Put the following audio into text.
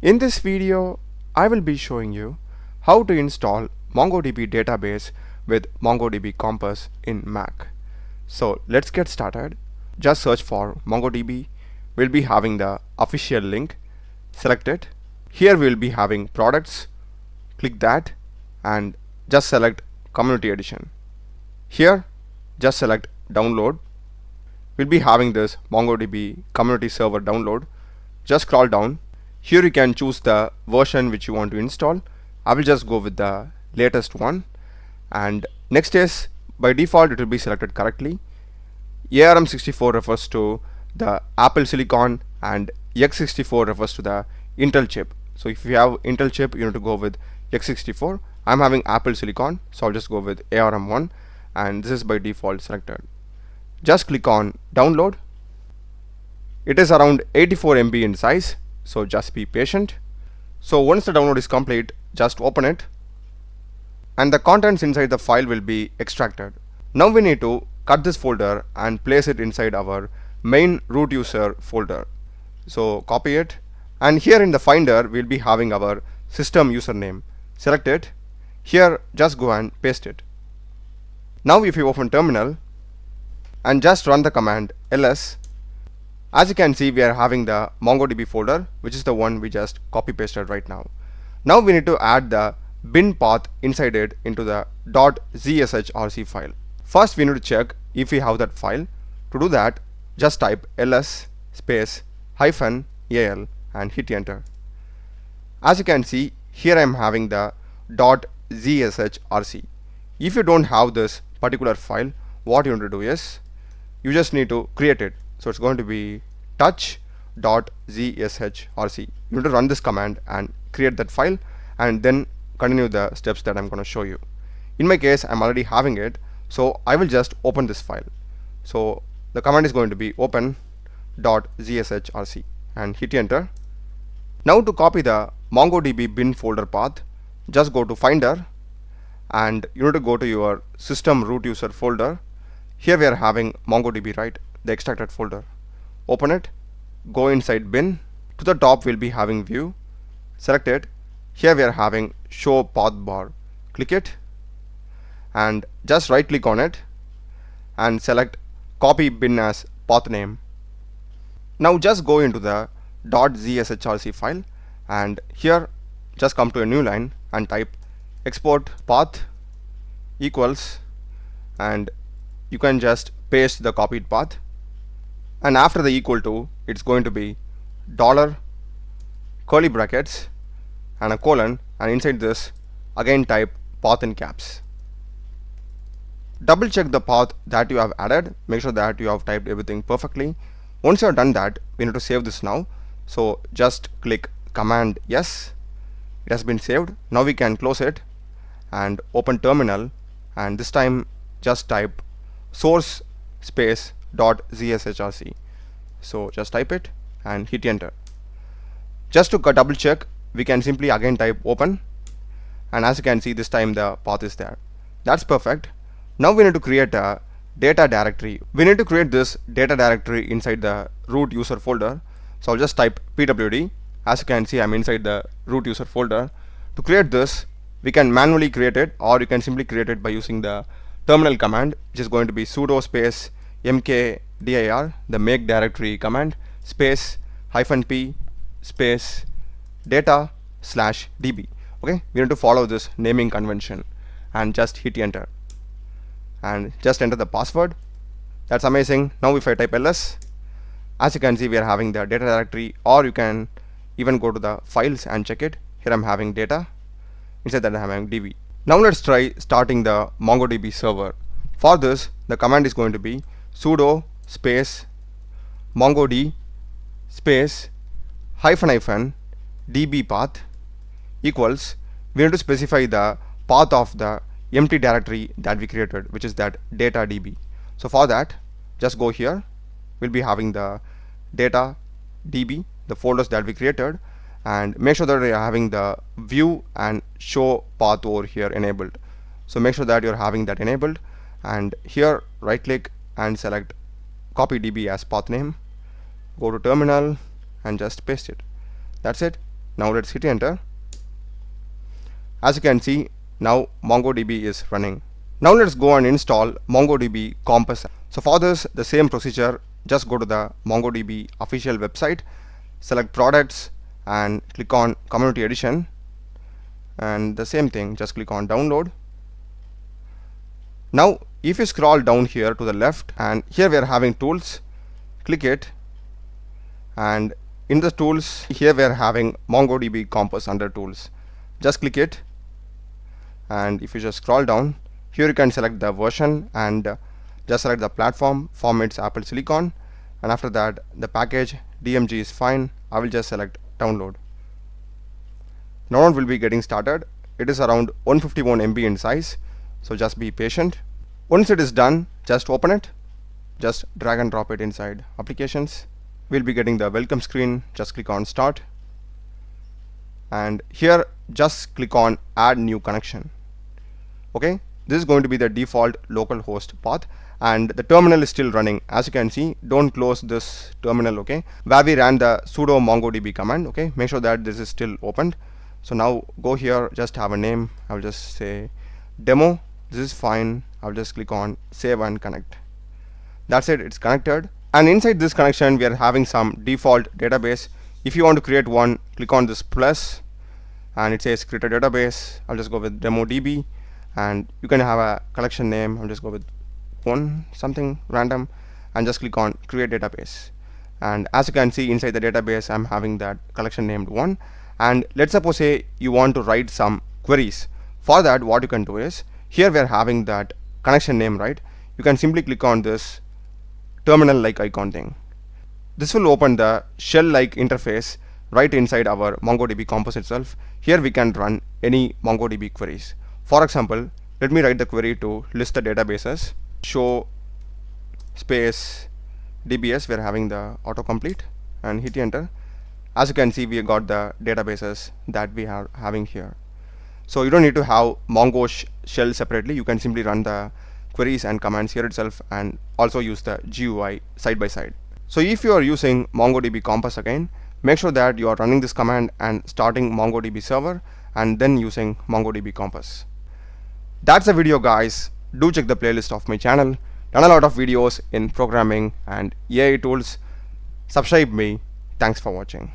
In this video, I will be showing you how to install MongoDB database with MongoDB Compass in Mac. So let's get started. Just search for MongoDB. We'll be having the official link. Select it. Here we'll be having products. Click that and just select Community Edition. Here, just select download. We'll be having this MongoDB community server download. Just scroll down. Here you can choose the version which you want to install. I will just go with the latest one. And next is, by default it will be selected correctly. ARM64 refers to the Apple Silicon and x64 refers to the Intel chip. So if you have Intel chip, you need to go with x64. I'm having Apple Silicon, so I'll just go with ARM1, and this is by default selected. Just click on download. It is around 84 MB in size, so just be patient. So once the download is complete, just open it and the contents inside the file will be extracted. Now we need to cut this folder and place it inside our main root user folder. So copy it, and here in the finder we'll be having our system username. Select it. Here just go and paste it. Now if you open terminal and just run the command ls, as you can see we are having the MongoDB folder, which is the one we just copy pasted right now. Now we need to add the bin path inside it into the .zshrc file. First we need to check if we have that file. To do that, just type ls space -al and hit enter. As you can see, here I am having the .zshrc. If you don't have this particular file, what you need to do is you just need to create it. So it's going to be touch.zshrc. You need to run this command and create that file and then continue the steps that I'm going to show you. In my case, I'm already having it, so I will just open this file. So the command is going to be open.zshrc and hit enter. Now to copy the MongoDB bin folder path, just go to Finder and you need to go to your system root user folder. Here we are having MongoDB, right? The extracted folder. Open it, go inside bin. To the top we'll be having view. Select it. Here we are having show path bar. Click it and just right click on it and select copy bin as path name. Now just go into the .zshrc file and here just come to a new line and type export path equals, and you can just paste the copied path, and after the equal to it's going to be dollar curly brackets and a colon, and inside this again type path in caps. Double check the path that you have added, make sure that you have typed everything perfectly. Once you have done that, we need to save this now, so just click command yes. It has been saved. Now we can close it and open terminal, and this time just type source space .zshrc. So just type it and hit enter. Just to double check, we can simply again type open, and as you can see this time the path is there. That's perfect. Now we need to create a data directory. We need to create this data directory inside the root user folder. So I'll just type pwd. As you can see, I'm inside the root user folder. To create this, we can manually create it, or you can simply create it by using the terminal command, which is going to be sudo space mkdir, the make directory command, space -p space data/db. Okay, we need to follow this naming convention and just hit enter and just enter the password. That's amazing. Now if I type ls, as you can see we are having the data directory, or you can even go to the files and check it. Here I'm having data, inside that I'm having db. Now let's try starting the MongoDB server. For this, the command is going to be sudo space mongod space -db path equals, we need to specify the path of the empty directory that we created, which is that data db. So for that, just go here. We'll be having the data db, the folders that we created, and make sure that you're having the view and show path over here enabled. So make sure that you're having that enabled, and here right click and select copy db as path name. Go to terminal and just paste it. That's it. Now let's hit enter. As you can see, now MongoDB is running. Now let's go and install MongoDB Compass. So for this, the same procedure, just go to the MongoDB official website, select products and click on community edition, and the same thing, just click on download. Now if you scroll down here to the left, and here we are having tools, click it, and in the tools here we are having MongoDB Compass under tools. Just click it, and if you just scroll down, here you can select the version and just select the platform. Form it's Apple Silicon, and after that the package DMG is fine. I will just select download. Now it will be getting started. It is around 151 MB in size, so just be patient. Once it is done, just open it, just drag and drop it inside applications. We'll be getting the welcome screen. Just click on start, and here just click on add new connection. Okay, this is going to be the default local host path, and the terminal is still running. As you can see, don't close this terminal, okay, where we ran the sudo mongodb command. Okay, make sure that this is still opened. So now go here, just have a name. I'll just say demo. This is fine. I'll just click on save and connect. That's it, it's connected. And inside this connection we are having some default database. If you want to create one, click on this plus, and it says create a database. I'll just go with DemoDB, and you can have a collection name. I'll just go with one something random, and just click on create database. And as you can see, inside the database I'm having that collection named one. And let's suppose say you want to write some queries. For that, what you can do is, here we are having that connection name, right? You can simply click on this terminal like icon thing. This will open the shell like interface right inside our MongoDB Compass itself. Here we can run any MongoDB queries. For example, let me write the query to list the databases. Show space DBS, we are having the autocomplete, and hit enter. As you can see, we got the databases that we are having here. So you don't need to have Mongo shell separately. You can simply run the queries and commands here itself, and also use the GUI side by side. So if you are using MongoDB Compass again, make sure that you are running this command and starting MongoDB server, and then using MongoDB Compass. That's the video, guys. Do check the playlist of my channel. Done a lot of videos in programming and AI tools. Subscribe me. Thanks for watching.